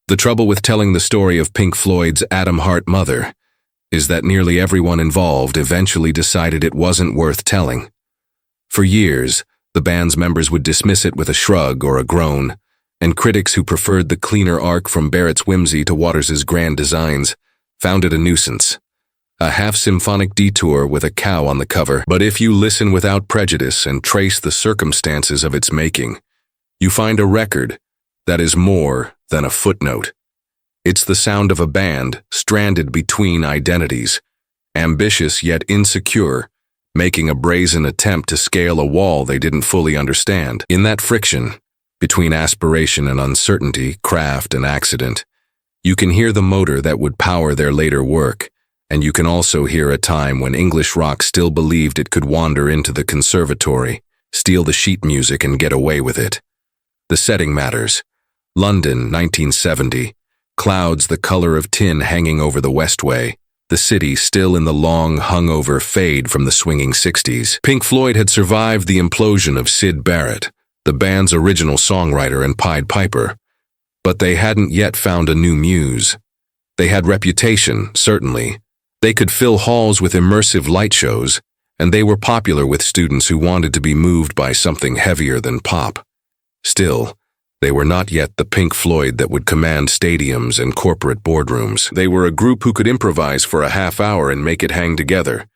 The trouble with telling the story of Pink Floyd's Atom Heart Mother is that nearly everyone involved eventually decided it wasn't worth telling. For years, the band's members would dismiss it with a shrug or a groan, and critics who preferred the cleaner arc from Barrett's whimsy to Waters's grand designs found it a nuisance. A half-symphonic detour with a cow on the cover, but if you listen without prejudice and trace the circumstances of its making, you find a record that is more than a footnote. It's the sound of a band stranded between identities, ambitious yet insecure, making a brazen attempt to scale a wall they didn't fully understand. In that friction, between aspiration and uncertainty, craft and accident, you can hear the motor that would power their later work, and you can also hear a time when English rock still believed it could wander into the conservatory, steal the sheet music and get away with it. The setting matters. London, 1970. Clouds the color of tin hanging over the Westway. The city still in the long, hungover fade from the swinging 60s. Pink Floyd had survived the implosion of Syd Barrett, the band's original songwriter and Pied Piper. But they hadn't yet found a new muse. They had reputation, certainly. They could fill halls with immersive light shows, and they were popular with students who wanted to be moved by something heavier than pop. Still, they were not yet the Pink Floyd that would command stadiums and corporate boardrooms. They were a group who could improvise for a half hour and make it hang together,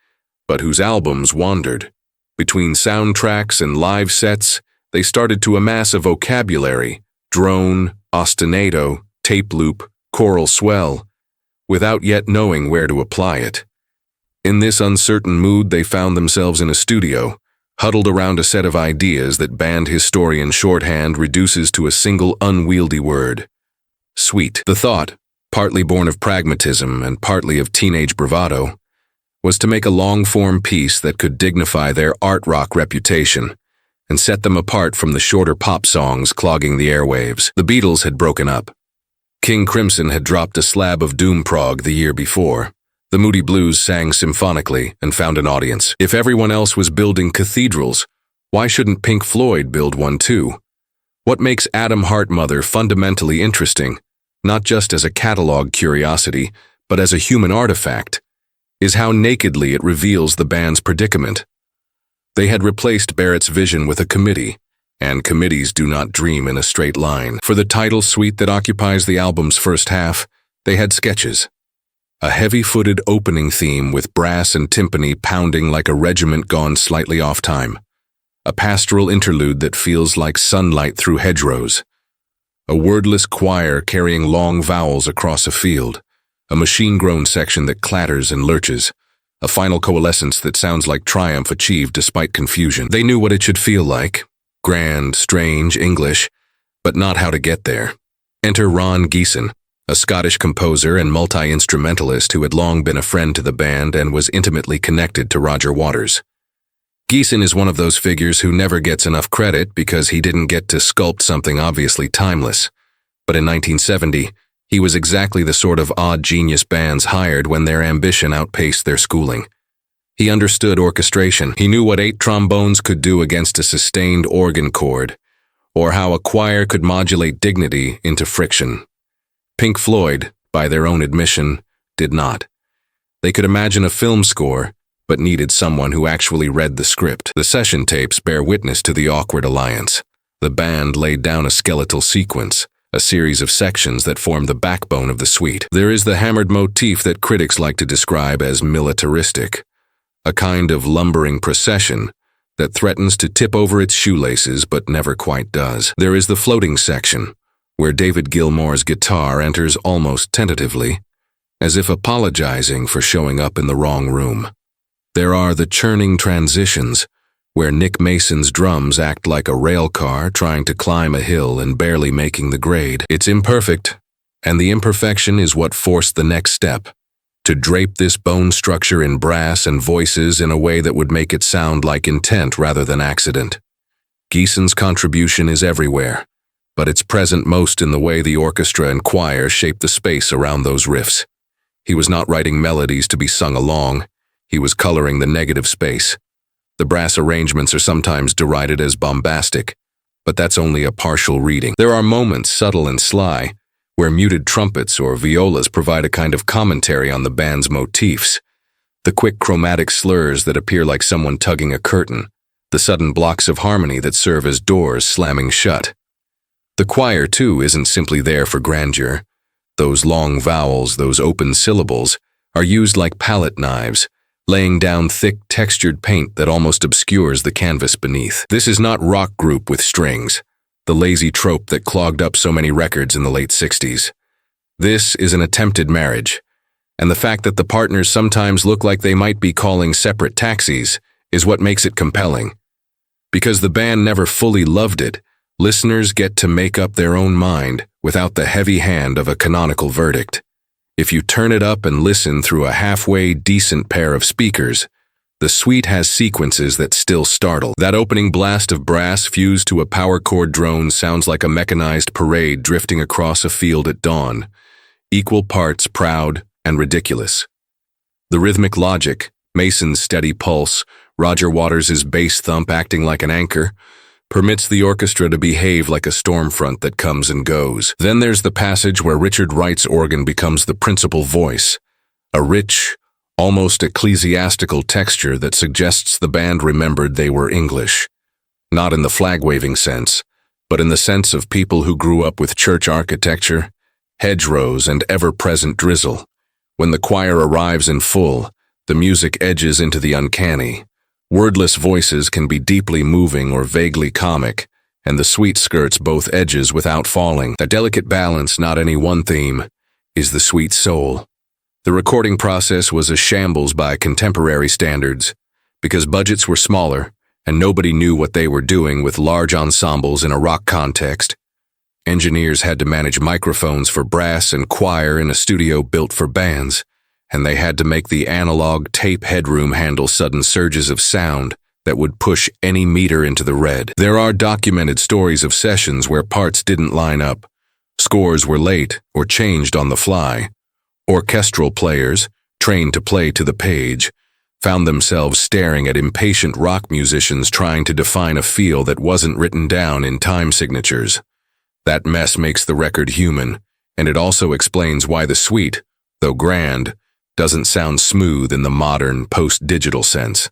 but whose albums wandered. Between soundtracks and live sets, they started to amass a vocabulary: drone, ostinato, tape loop, choral swell, without yet knowing where to apply it. In this uncertain mood, they found themselves in a studio, huddled around a set of ideas that band historian shorthand reduces to a single unwieldy word: sweet. The thought, partly born of pragmatism and partly of teenage bravado, was to make a long-form piece that could dignify their art rock reputation and set them apart from the shorter pop songs clogging the airwaves. The Beatles had broken up. King Crimson had dropped a slab of doom prog the year before. The Moody Blues sang symphonically and found an audience. If everyone else was building cathedrals, why shouldn't Pink Floyd build one too? What makes Atom Heart Mother fundamentally interesting, not just as a catalog curiosity, but as a human artifact, is how nakedly it reveals the band's predicament. They had replaced Barrett's vision with a committee, and committees do not dream in a straight line. For the title suite that occupies the album's first half, they had sketches. A heavy-footed opening theme with brass and timpani pounding like a regiment gone slightly off time. A pastoral interlude that feels like sunlight through hedgerows. A wordless choir carrying long vowels across a field. A machine-grown section that clatters and lurches. A final coalescence that sounds like triumph achieved despite confusion. They knew what it should feel like. Grand, strange, English, but not how to get there. Enter Ron Geeson, a Scottish composer and multi-instrumentalist who had long been a friend to the band and was intimately connected to Roger Waters. Geeson is one of those figures who never gets enough credit because he didn't get to sculpt something obviously timeless. But in 1970, he was exactly the sort of odd genius bands hired when their ambition outpaced their schooling. He understood orchestration. He knew what 8 trombones could do against a sustained organ chord, or how a choir could modulate dignity into friction. Pink Floyd, by their own admission, did not. They could imagine a film score, but needed someone who actually read the script. The session tapes bear witness to the awkward alliance. The band laid down a skeletal sequence, a series of sections that form the backbone of the suite. There is the hammered motif that critics like to describe as militaristic, a kind of lumbering procession that threatens to tip over its shoelaces but never quite does. There is the floating section, where David Gilmour's guitar enters almost tentatively, as if apologizing for showing up in the wrong room. There are the churning transitions, where Nick Mason's drums act like a rail car trying to climb a hill and barely making the grade. It's imperfect, and the imperfection is what forced the next step, to drape this bone structure in brass and voices in a way that would make it sound like intent rather than accident. Geeson's contribution is everywhere, but it's present most in the way the orchestra and choir shape the space around those riffs. He was not writing melodies to be sung along, he was coloring the negative space. The brass arrangements are sometimes derided as bombastic, but that's only a partial reading. There are moments, subtle and sly, where muted trumpets or violas provide a kind of commentary on the band's motifs. The quick chromatic slurs that appear like someone tugging a curtain, the sudden blocks of harmony that serve as doors slamming shut. The choir, too, isn't simply there for grandeur. Those long vowels, those open syllables, are used like palette knives, laying down thick, textured paint that almost obscures the canvas beneath. This is not rock group with strings, the lazy trope that clogged up so many records in the late 60s. This is an attempted marriage, and the fact that the partners sometimes look like they might be calling separate taxis is what makes it compelling. Because the band never fully loved it, listeners get to make up their own mind without the heavy hand of a canonical verdict. If you turn it up and listen through a halfway decent pair of speakers, the suite has sequences that still startle. That opening blast of brass fused to a power chord drone sounds like a mechanized parade drifting across a field at dawn, equal parts proud and ridiculous. The rhythmic logic, Mason's steady pulse, Roger Waters' bass thump acting like an anchor, permits the orchestra to behave like a storm front that comes and goes. Then there's the passage where Richard Wright's organ becomes the principal voice, a rich, almost ecclesiastical texture that suggests the band remembered they were English. Not in the flag-waving sense, but in the sense of people who grew up with church architecture, hedgerows, and ever-present drizzle. When the choir arrives in full, the music edges into the uncanny. Wordless voices can be deeply moving or vaguely comic, and the suite skirts both edges without falling. A delicate balance, not any one theme, is the suite's soul. The recording process was a shambles by contemporary standards, because budgets were smaller, and nobody knew what they were doing with large ensembles in a rock context. Engineers had to manage microphones for brass and choir in a studio built for bands, and they had to make the analog tape headroom handle sudden surges of sound that would push any meter into the red. There are documented stories of sessions where parts didn't line up, scores were late or changed on the fly. Orchestral players, trained to play to the page, found themselves staring at impatient rock musicians trying to define a feel that wasn't written down in time signatures. That mess makes the record human, and it also explains why the suite, though grand, doesn't sound smooth in the modern, post-digital sense.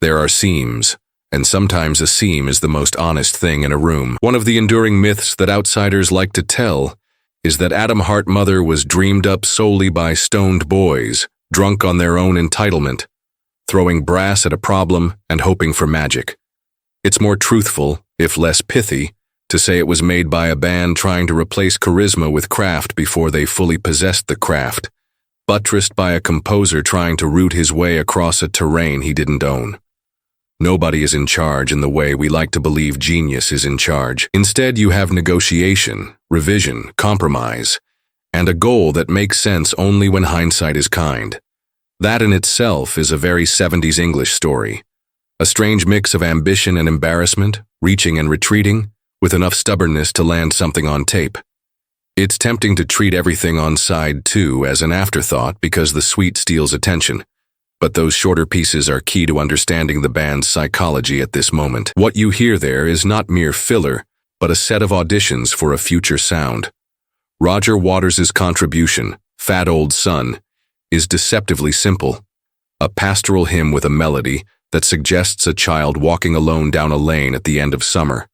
There are seams, and sometimes a seam is the most honest thing in a room. One of the enduring myths that outsiders like to tell is that Adam Hart Mother was dreamed up solely by stoned boys, drunk on their own entitlement, throwing brass at a problem and hoping for magic. It's more truthful, if less pithy, to say it was made by a band trying to replace charisma with craft before they fully possessed the craft, buttressed by a composer trying to root his way across a terrain he didn't own. Nobody is in charge in the way we like to believe genius is in charge. Instead, you have negotiation, revision, compromise, and a goal that makes sense only when hindsight is kind. That in itself is a very 70s English story. A strange mix of ambition and embarrassment, reaching and retreating, with enough stubbornness to land something on tape. It's tempting to treat everything on side 2 as an afterthought because the suite steals attention, but those shorter pieces are key to understanding the band's psychology at this moment. What you hear there is not mere filler, but a set of auditions for a future sound. Roger Waters' contribution, Fat Old Son, is deceptively simple, a pastoral hymn with a melody that suggests a child walking alone down a lane at the end of summer.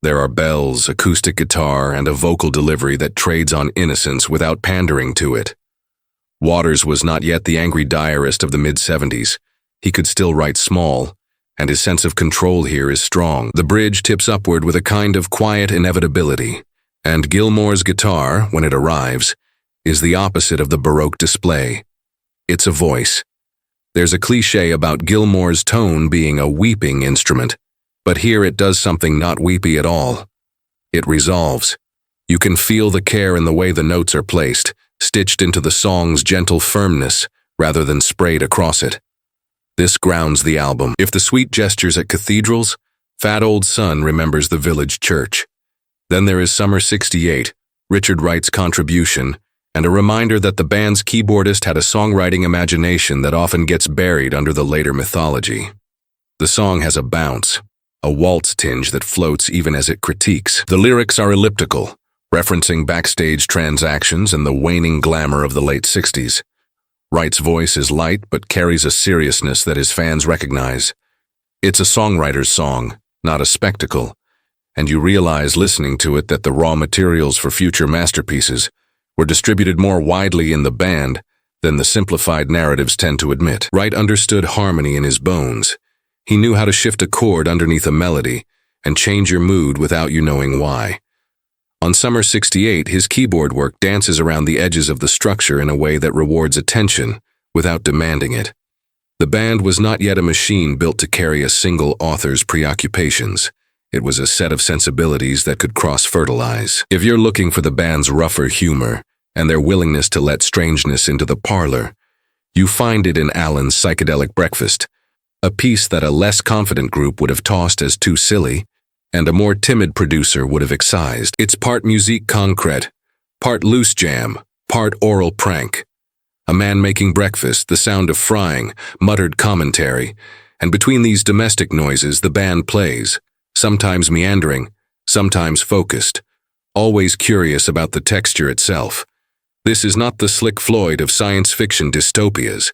There are bells, acoustic guitar, and a vocal delivery that trades on innocence without pandering to it. Waters was not yet the angry diarist of the mid-70s. He could still write small, and his sense of control here is strong. The bridge tips upward with a kind of quiet inevitability, and Gilmour's guitar, when it arrives, is the opposite of the Baroque display. It's a voice. There's a cliché about Gilmour's tone being a weeping instrument, but here it does something not weepy at all. It resolves. You can feel the care in the way the notes are placed, stitched into the song's gentle firmness rather than sprayed across it. This grounds the album. If the suite gestures at cathedrals, Fat Old Son remembers the village church. Then there is Summer 68, Richard Wright's contribution, and a reminder that the band's keyboardist had a songwriting imagination that often gets buried under the later mythology. The song has a bounce, a waltz tinge that floats even as it critiques. The lyrics are elliptical, referencing backstage transactions and the waning glamour of the late 60s. Wright's voice is light but carries a seriousness that his fans recognize. It's a songwriter's song, not a spectacle, and you realize listening to it that the raw materials for future masterpieces were distributed more widely in the band than the simplified narratives tend to admit. Wright understood harmony in his bones. He knew how to shift a chord underneath a melody and change your mood without you knowing why. On Summer 68, his keyboard work dances around the edges of the structure in a way that rewards attention without demanding it. The band was not yet a machine built to carry a single author's preoccupations. It was a set of sensibilities that could cross-fertilize. If you're looking for the band's rougher humor and their willingness to let strangeness into the parlor, you find it in Alan's Psychedelic Breakfast, a piece that a less confident group would have tossed as too silly, and a more timid producer would have excised. It's part musique concrète, part loose jam, part oral prank. A man making breakfast, the sound of frying, muttered commentary, and between these domestic noises the band plays, sometimes meandering, sometimes focused, always curious about the texture itself. This is not the slick Floyd of science fiction dystopias.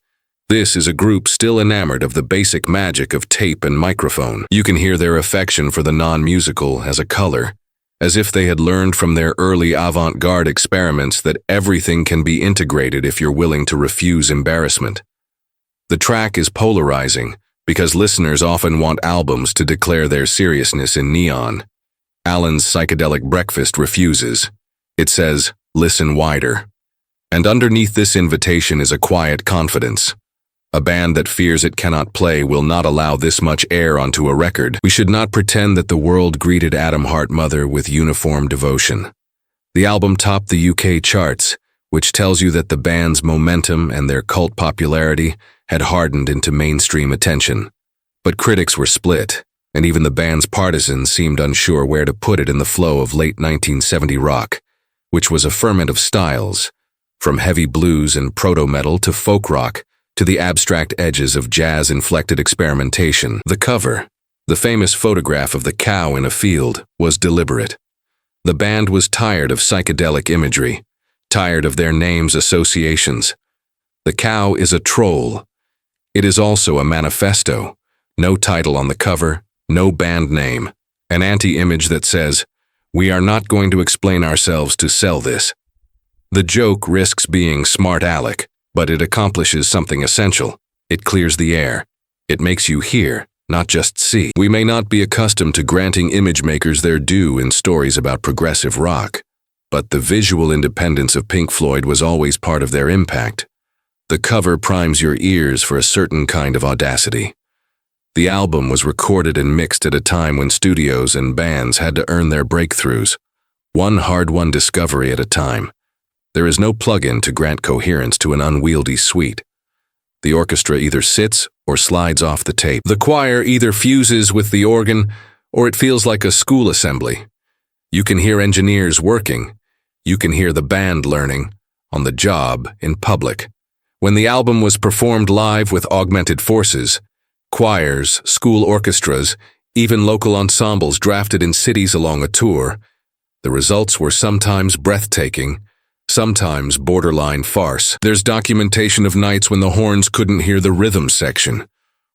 This is a group still enamored of the basic magic of tape and microphone. You can hear their affection for the non-musical as a color, as if they had learned from their early avant-garde experiments that everything can be integrated if you're willing to refuse embarrassment. The track is polarizing because listeners often want albums to declare their seriousness in neon. Alan's Psychedelic Breakfast refuses. It says, "Listen wider." And underneath this invitation is a quiet confidence. A band that fears it cannot play will not allow this much air onto a record. We should not pretend that the world greeted Adam Hart Mother with uniform devotion. The album topped the UK charts, which tells you that the band's momentum and their cult popularity had hardened into mainstream attention. But critics were split, and even the band's partisans seemed unsure where to put it in the flow of late 1970 rock, which was a ferment of styles, from heavy blues and proto-metal to folk rock, to the abstract edges of jazz-inflected experimentation. The cover, the famous photograph of the cow in a field, was deliberate. The band was tired of psychedelic imagery, tired of their names' associations. The cow is a troll. It is also a manifesto. No title on the cover, no band name. An anti-image that says, "We are not going to explain ourselves to sell this." The joke risks being smart aleck, but it accomplishes something essential. It clears the air. It makes you hear, not just see. We may not be accustomed to granting image makers their due in stories about progressive rock, but the visual independence of Pink Floyd was always part of their impact. The cover primes your ears for a certain kind of audacity. The album was recorded and mixed at a time when studios and bands had to earn their breakthroughs, one hard-won discovery at a time. There is no plug-in to grant coherence to an unwieldy suite. The orchestra either sits or slides off the tape. The choir either fuses with the organ or it feels like a school assembly. You can hear engineers working. You can hear the band learning, on the job, in public. When the album was performed live with augmented forces, choirs, school orchestras, even local ensembles drafted in cities along a tour, the results were sometimes breathtaking, sometimes borderline farce. There's documentation of nights when the horns couldn't hear the rhythm section,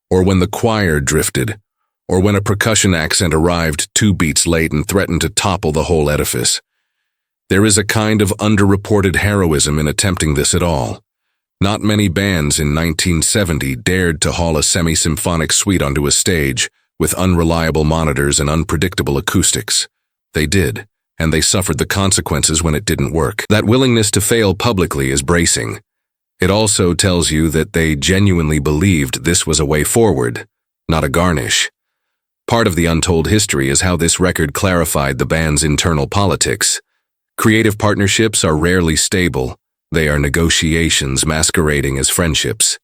or when the choir drifted, or when a percussion accent arrived 2 beats late and threatened to topple the whole edifice. There is a kind of underreported heroism in attempting this at all. Not many bands in 1970 dared to haul a semi-symphonic suite onto a stage with unreliable monitors and unpredictable acoustics. They did, and they suffered the consequences when it didn't work. That willingness to fail publicly is bracing. It also tells you that they genuinely believed this was a way forward, not a garnish. Part of the untold history is how this record clarified the band's internal politics. Creative partnerships are rarely stable. They are negotiations masquerading as friendships.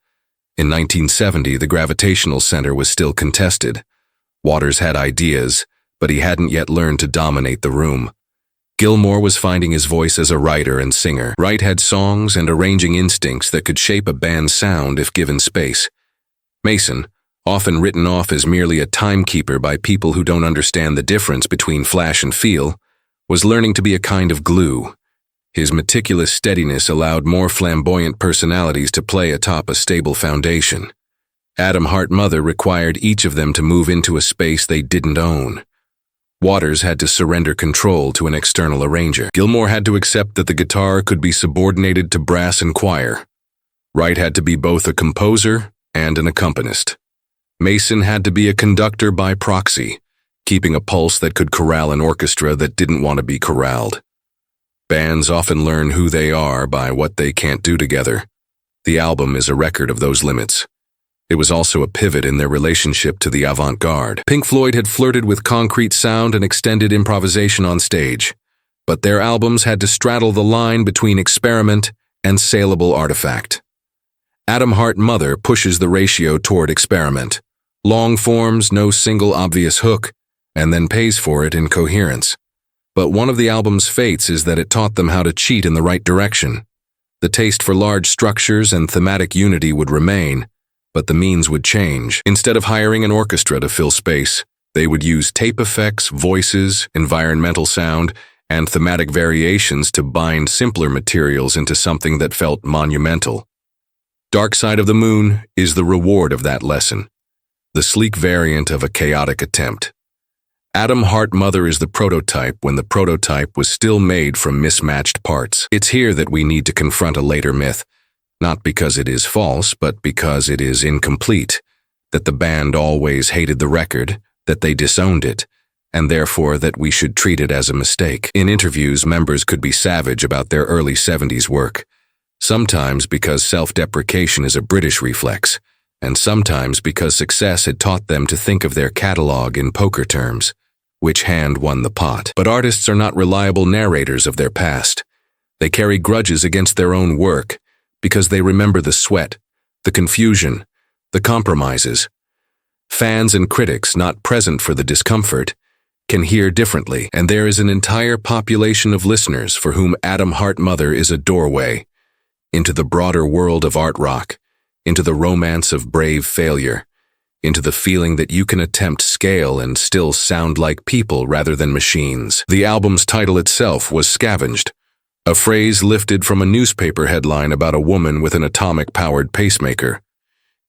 In 1970, the gravitational center was still contested. Waters had ideas, but he hadn't yet learned to dominate the room. Gilmour was finding his voice as a writer and singer. Wright had songs and arranging instincts that could shape a band's sound if given space. Mason, often written off as merely a timekeeper by people who don't understand the difference between flash and feel, was learning to be a kind of glue. His meticulous steadiness allowed more flamboyant personalities to play atop a stable foundation. Adam Hart Mother required each of them to move into a space they didn't own. Waters had to surrender control to an external arranger. Gilmour had to accept that the guitar could be subordinated to brass and choir. Wright had to be both a composer and an accompanist. Mason had to be a conductor by proxy, keeping a pulse that could corral an orchestra that didn't want to be corralled. Bands often learn who they are by what they can't do together. The album is a record of those limits. It was also a pivot in their relationship to the avant-garde. Pink Floyd had flirted with concrete sound and extended improvisation on stage, but their albums had to straddle the line between experiment and saleable artifact. Adam Hart Mother pushes the ratio toward experiment. Long forms, no single obvious hook, and then pays for it in coherence. But one of the album's fates is that it taught them how to cheat in the right direction. The taste for large structures and thematic unity would remain, but the means would change. Instead of hiring an orchestra to fill space, they would use tape effects, voices, environmental sound, and thematic variations to bind simpler materials into something that felt monumental. Dark Side of the Moon is the reward of that lesson, the sleek variant of a chaotic attempt. Adam Hart Mother is the prototype when the prototype was still made from mismatched parts. It's here that we need to confront a later myth, not because it is false, but because it is incomplete, that the band always hated the record, that they disowned it, and therefore that we should treat it as a mistake. In interviews, members could be savage about their early 70s work, sometimes because self-deprecation is a British reflex, and sometimes because success had taught them to think of their catalog in poker terms. Which hand won the pot? But artists are not reliable narrators of their past. They carry grudges against their own work because they remember the sweat, the confusion, the compromises. Fans and critics not present for the discomfort can hear differently, and there is an entire population of listeners for whom Adam Hart Mother is a doorway into the broader world of art rock, into the romance of brave failure, into the feeling that you can attempt scale and still sound like people rather than machines. The album's title itself was scavenged, a phrase lifted from a newspaper headline about a woman with an atomic-powered pacemaker.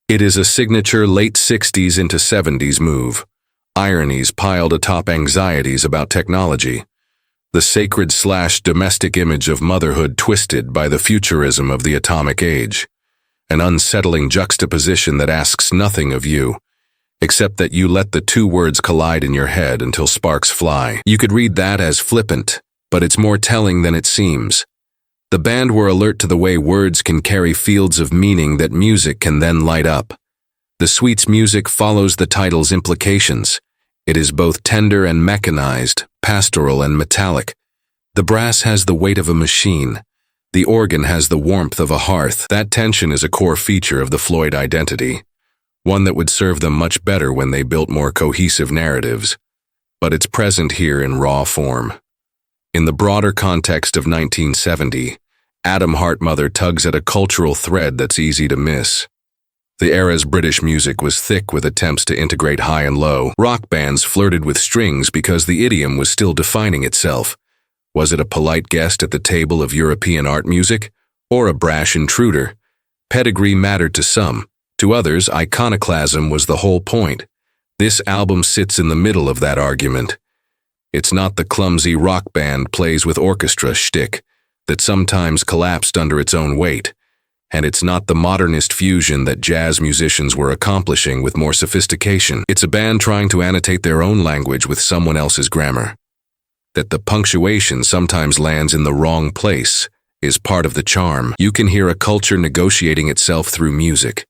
It is a signature late 60s into 70s move, ironies piled atop anxieties about technology, the sacred/domestic image of motherhood twisted by the futurism of the atomic age, an unsettling juxtaposition that asks nothing of you, except that you let the two words collide in your head until sparks fly. You could read that as flippant, but it's more telling than it seems. The band were alert to the way words can carry fields of meaning that music can then light up. The suite's music follows the title's implications. It is both tender and mechanized, pastoral and metallic. The brass has the weight of a machine. The organ has the warmth of a hearth. That tension is a core feature of the Floyd identity, one that would serve them much better when they built more cohesive narratives. But it's present here in raw form. In the broader context of 1970, Adam Hart Mother tugs at a cultural thread that's easy to miss. The era's British music was thick with attempts to integrate high and low. Rock bands flirted with strings because the idiom was still defining itself. Was it a polite guest at the table of European art music, or a brash intruder? Pedigree mattered to some. To others, iconoclasm was the whole point. This album sits in the middle of that argument. It's not the clumsy rock band plays with orchestra shtick that sometimes collapsed under its own weight, and it's not the modernist fusion that jazz musicians were accomplishing with more sophistication. It's a band trying to annotate their own language with someone else's grammar. That the punctuation sometimes lands in the wrong place is part of the charm. You can hear a culture negotiating itself through music.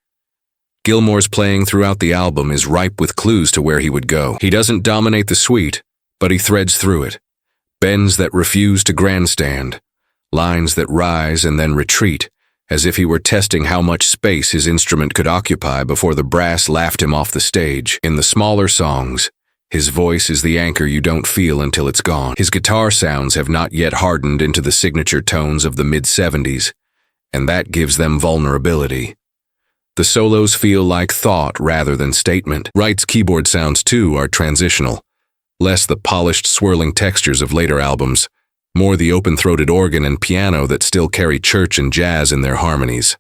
Gilmour's playing throughout the album is ripe with clues to where he would go. He doesn't dominate the suite, but he threads through it. Bends that refuse to grandstand. Lines that rise and then retreat, as if he were testing how much space his instrument could occupy before the brass laughed him off the stage. In the smaller songs, his voice is the anchor you don't feel until it's gone. His guitar sounds have not yet hardened into the signature tones of the mid-70s, and that gives them vulnerability. The solos feel like thought rather than statement. Wright's keyboard sounds, too, are transitional. less the polished, swirling textures of later albums, more the open-throated organ and piano that still carry church and jazz in their harmonies.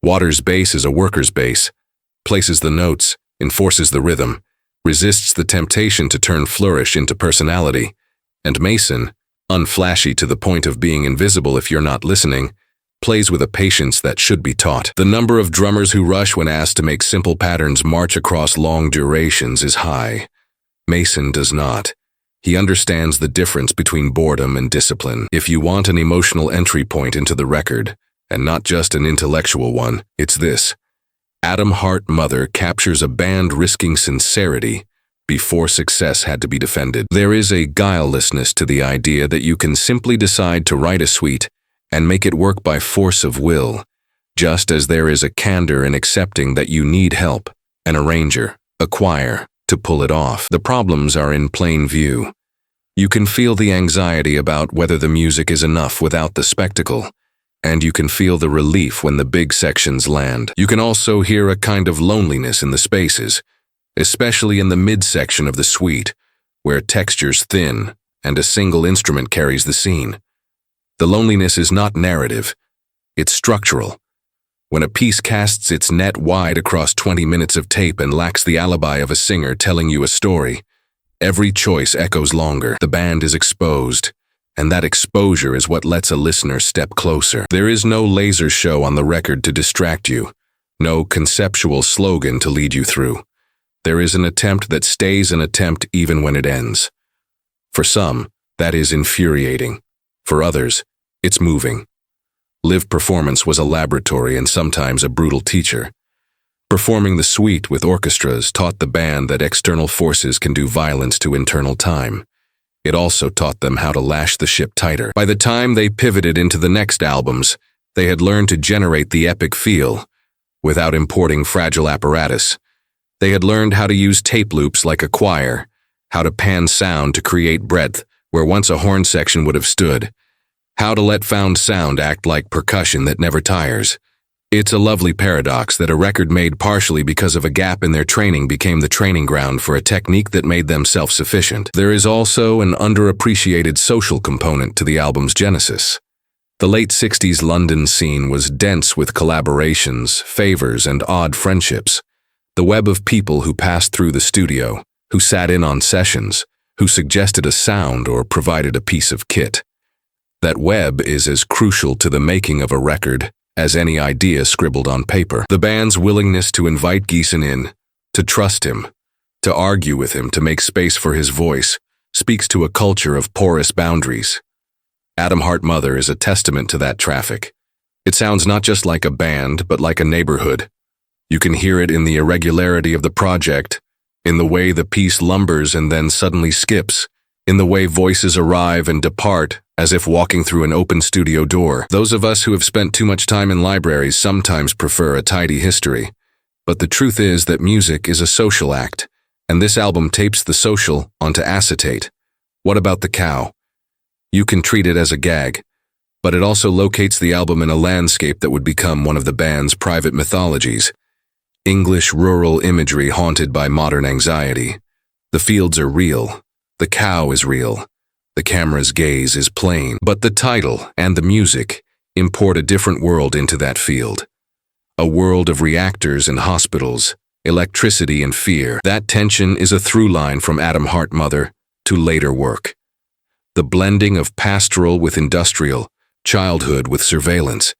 Waters' bass is a worker's bass, places the notes, enforces the rhythm, resists the temptation to turn flourish into personality, and Mason, unflashy to the point of being invisible if you're not listening, plays with a patience that should be taught. The number of drummers who rush when asked to make simple patterns march across long durations is high. Mason does not. He understands the difference between boredom and discipline. If you want an emotional entry point into the record, and not just an intellectual one, it's this. Adam Hart Mother captures a band risking sincerity before success had to be defended. There is a guilelessness to the idea that you can simply decide to write a suite and make it work by force of will, just as there is a candor in accepting that you need help, an arranger, a choir, to pull it off. The problems are in plain view. You can feel the anxiety about whether the music is enough without the spectacle, and you can feel the relief when the big sections land. You can also hear a kind of loneliness in the spaces, especially in the midsection of the suite, where texture's thin and a single instrument carries the scene. The loneliness is not narrative, it's structural. When a piece casts its net wide across 20 minutes of tape and lacks the alibi of a singer telling you a story, every choice echoes longer. The band is exposed, and that exposure is what lets a listener step closer. There is no laser show on the record to distract you, no conceptual slogan to lead you through. There is an attempt that stays an attempt even when it ends. For some, that is infuriating. For others, it's moving. Live performance was a laboratory and sometimes a brutal teacher. Performing the suite with orchestras taught the band that external forces can do violence to internal time. It also taught them how to lash the ship tighter. By the time they pivoted into the next albums, they had learned to generate the epic feel without importing fragile apparatus. They had learned how to use tape loops like a choir, how to pan sound to create breadth where once a horn section would have stood, how to let found sound act like percussion that never tires. It's a lovely paradox that a record made partially because of a gap in their training became the training ground for a technique that made them self-sufficient. There is also an underappreciated social component to the album's genesis. The late 60s London scene was dense with collaborations, favors, and odd friendships. The web of people who passed through the studio, who sat in on sessions, who suggested a sound or provided a piece of kit. That web is as crucial to the making of a record as any idea scribbled on paper. The band's willingness to invite Geeson in, to trust him, to argue with him, to make space for his voice, speaks to a culture of porous boundaries. Adam Hart Mother is a testament to that traffic. It sounds not just like a band, but like a neighborhood. You can hear it in the irregularity of the project, in the way the piece lumbers and then suddenly skips, in the way voices arrive and depart as if walking through an open studio door. Those of us who have spent too much time in libraries sometimes prefer a tidy history. But the truth is that music is a social act, and this album tapes the social onto acetate. What about the cow? You can treat it as a gag, but it also locates the album in a landscape that would become one of the band's private mythologies. English rural imagery haunted by modern anxiety. The fields are real. The cow is real. The camera's gaze is plain. But the title and the music import a different world into that field. A world of reactors and hospitals, electricity and fear. That tension is a through line from Adam Hart Mother to later work. The blending of pastoral with industrial, childhood with surveillance.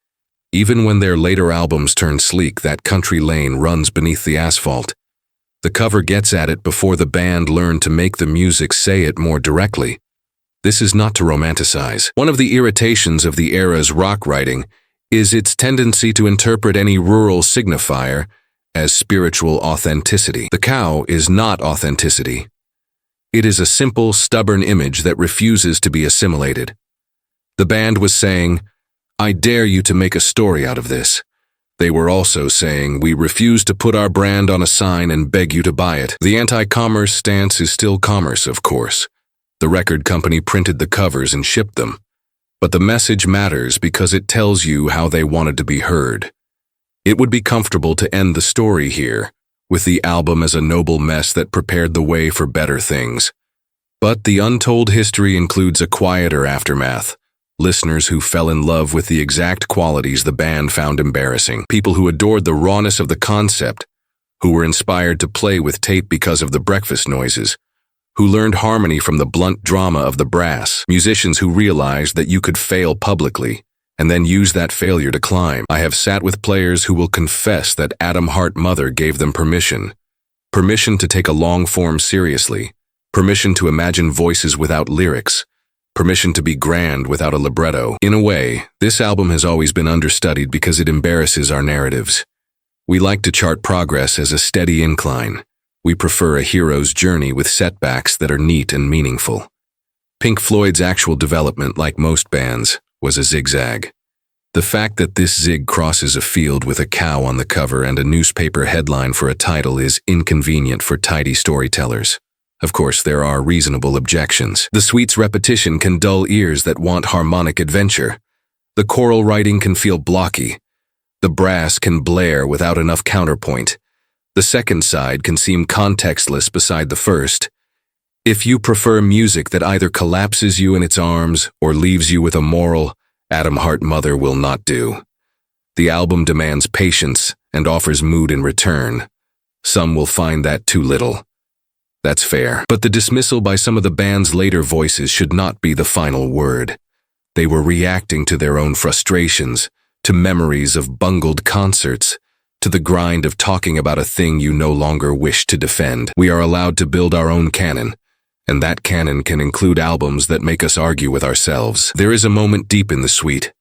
Even when their later albums turn sleek, that country lane runs beneath the asphalt. The cover gets at it before the band learned to make the music say it more directly. This is not to romanticize. One of the irritations of the era's rock writing is its tendency to interpret any rural signifier as spiritual authenticity. The cow is not authenticity. It is a simple, stubborn image that refuses to be assimilated. The band was saying, "I dare you to make a story out of this." They were also saying, "We refuse to put our brand on a sign and beg you to buy it." The anti-commerce stance is still commerce, of course. The record company printed the covers and shipped them. But the message matters because it tells you how they wanted to be heard. It would be comfortable to end the story here, with the album as a noble mess that prepared the way for better things. But the untold history includes a quieter aftermath. Listeners who fell in love with the exact qualities the band found embarrassing. People who adored the rawness of the concept, who were inspired to play with tape because of the breakfast noises, who learned harmony from the blunt drama of the brass. Musicians who realized that you could fail publicly and then use that failure to climb. I have sat with players who will confess that Adam Hart Mother gave them permission. Permission to take a long form seriously. Permission to imagine voices without lyrics. Permission to be grand without a libretto. In a way, this album has always been understudied because it embarrasses our narratives. We like to chart progress as a steady incline. We prefer a hero's journey with setbacks that are neat and meaningful. Pink Floyd's actual development, like most bands, was a zigzag. The fact that this zig crosses a field with a cow on the cover and a newspaper headline for a title is inconvenient for tidy storytellers. Of course, there are reasonable objections. The suite's repetition can dull ears that want harmonic adventure. The choral writing can feel blocky. The brass can blare without enough counterpoint. The second side can seem contextless beside the first. If you prefer music that either collapses you in its arms or leaves you with a moral, Adam Hart Mother will not do. The album demands patience and offers mood in return. Some will find that too little. That's fair. But the dismissal by some of the band's later voices should not be the final word. They were reacting to their own frustrations, to memories of bungled concerts, to the grind of talking about a thing you no longer wish to defend. We are allowed to build our own canon, and that canon can include albums that make us argue with ourselves. There is a moment deep in the suite,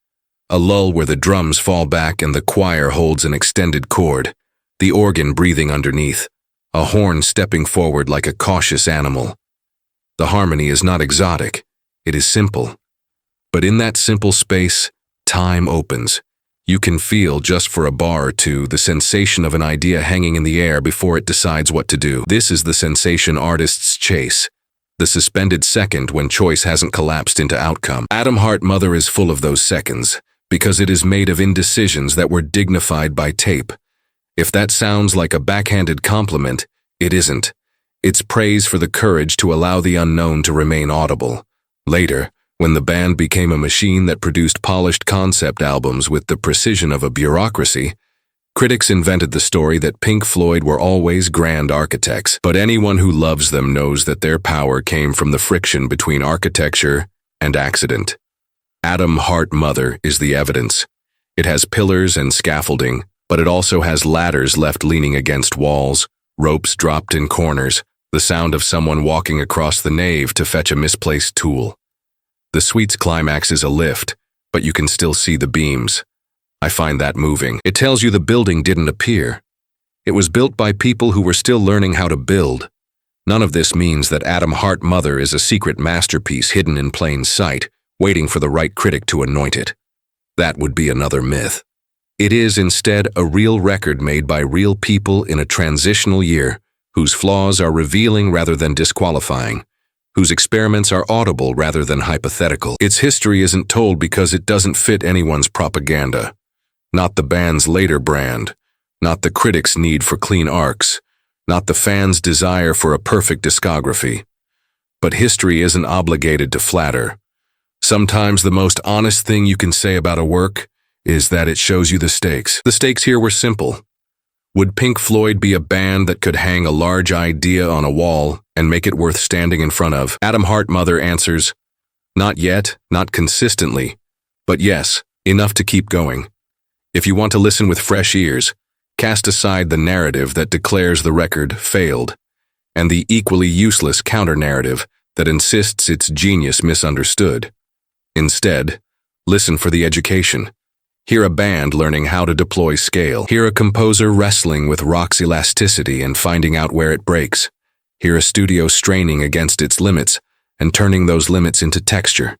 a lull where the drums fall back and the choir holds an extended chord, the organ breathing underneath, a horn stepping forward like a cautious animal. The harmony is not exotic, it is simple. But in that simple space, time opens. You can feel, just for a bar or two, the sensation of an idea hanging in the air before it decides what to do. This is the sensation artists chase. The suspended second when choice hasn't collapsed into outcome. Adam Hart Mother is full of those seconds, because it is made of indecisions that were dignified by tape. If that sounds like a backhanded compliment, it isn't. It's praise for the courage to allow the unknown to remain audible. Later, when the band became a machine that produced polished concept albums with the precision of a bureaucracy, critics invented the story that Pink Floyd were always grand architects. But anyone who loves them knows that their power came from the friction between architecture and accident. Adam Hart Mother is the evidence. It has pillars and scaffolding, but it also has ladders left leaning against walls, ropes dropped in corners, the sound of someone walking across the nave to fetch a misplaced tool. The suite's climax is a lift, but you can still see the beams. I find that moving. It tells you the building didn't appear. It was built by people who were still learning how to build. None of this means that Adam Hart Mother is a secret masterpiece hidden in plain sight, waiting for the right critic to anoint it. That would be another myth. It is instead a real record made by real people in a transitional year, whose flaws are revealing rather than disqualifying, whose experiments are audible rather than hypothetical. Its history isn't told because it doesn't fit anyone's propaganda. Not the band's later brand, not the critics' need for clean arcs, not the fans' desire for a perfect discography. But history isn't obligated to flatter. Sometimes the most honest thing you can say about a work is that it shows you the stakes. The stakes here were simple. Would Pink Floyd be a band that could hang a large idea on a wall and make it worth standing in front of? Adam Hart Mother answers, not yet, not consistently, but yes, enough to keep going. If you want to listen with fresh ears, cast aside the narrative that declares the record failed, and the equally useless counter-narrative that insists its genius misunderstood. Instead, listen for the education. Hear a band learning how to deploy scale. Hear a composer wrestling with rock's elasticity and finding out where it breaks. Hear a studio straining against its limits and turning those limits into texture.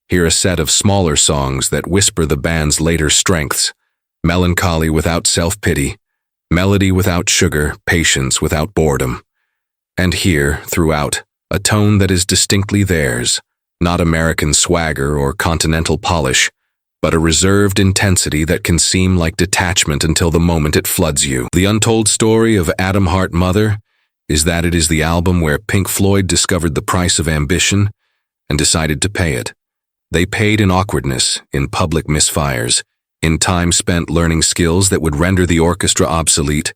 Hear a set of smaller songs that whisper the band's later strengths. Melancholy without self-pity, melody without sugar, patience without boredom. And hear, throughout, a tone that is distinctly theirs, not American swagger or continental polish, but a reserved intensity that can seem like detachment until the moment it floods you. The untold story of Adam Hart Mother is that it is the album where Pink Floyd discovered the price of ambition and decided to pay it. They paid in awkwardness, in public misfires, in time spent learning skills that would render the orchestra obsolete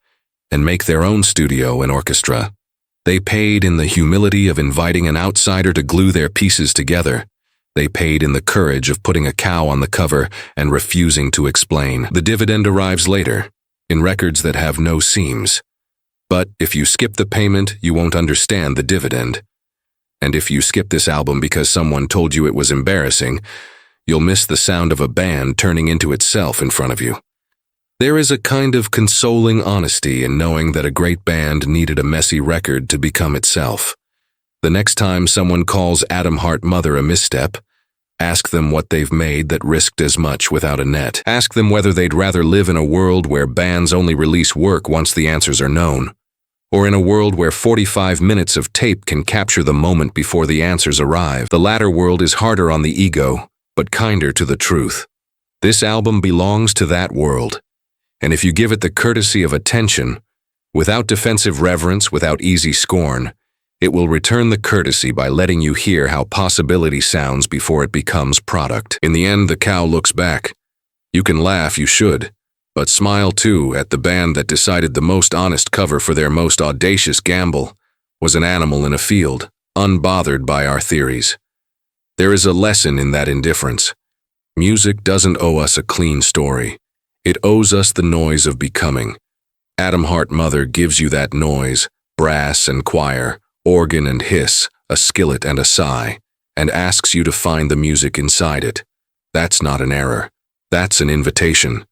and make their own studio an orchestra. They paid in the humility of inviting an outsider to glue their pieces together. They paid in the courage of putting a cow on the cover and refusing to explain. The dividend arrives later, in records that have no seams. But if you skip the payment, you won't understand the dividend. And if you skip this album because someone told you it was embarrassing, you'll miss the sound of a band turning into itself in front of you. There is a kind of consoling honesty in knowing that a great band needed a messy record to become itself. The next time someone calls Atom Heart Mother a misstep, ask them what they've made that risked as much without a net. Ask them whether they'd rather live in a world where bands only release work once the answers are known, or in a world where 45 minutes of tape can capture the moment before the answers arrive. The latter world is harder on the ego, but kinder to the truth. This album belongs to that world, and if you give it the courtesy of attention, without defensive reverence, without easy scorn, it will return the courtesy by letting you hear how possibility sounds before it becomes product. In the end, the cow looks back. You can laugh, you should, but smile too at the band that decided the most honest cover for their most audacious gamble was an animal in a field, unbothered by our theories. There is a lesson in that indifference. Music doesn't owe us a clean story. It owes us the noise of becoming. Atom Heart Mother gives you that noise, brass and choir, organ and hiss, a skillet and a sigh, and asks you to find the music inside it. That's not an error. That's an invitation.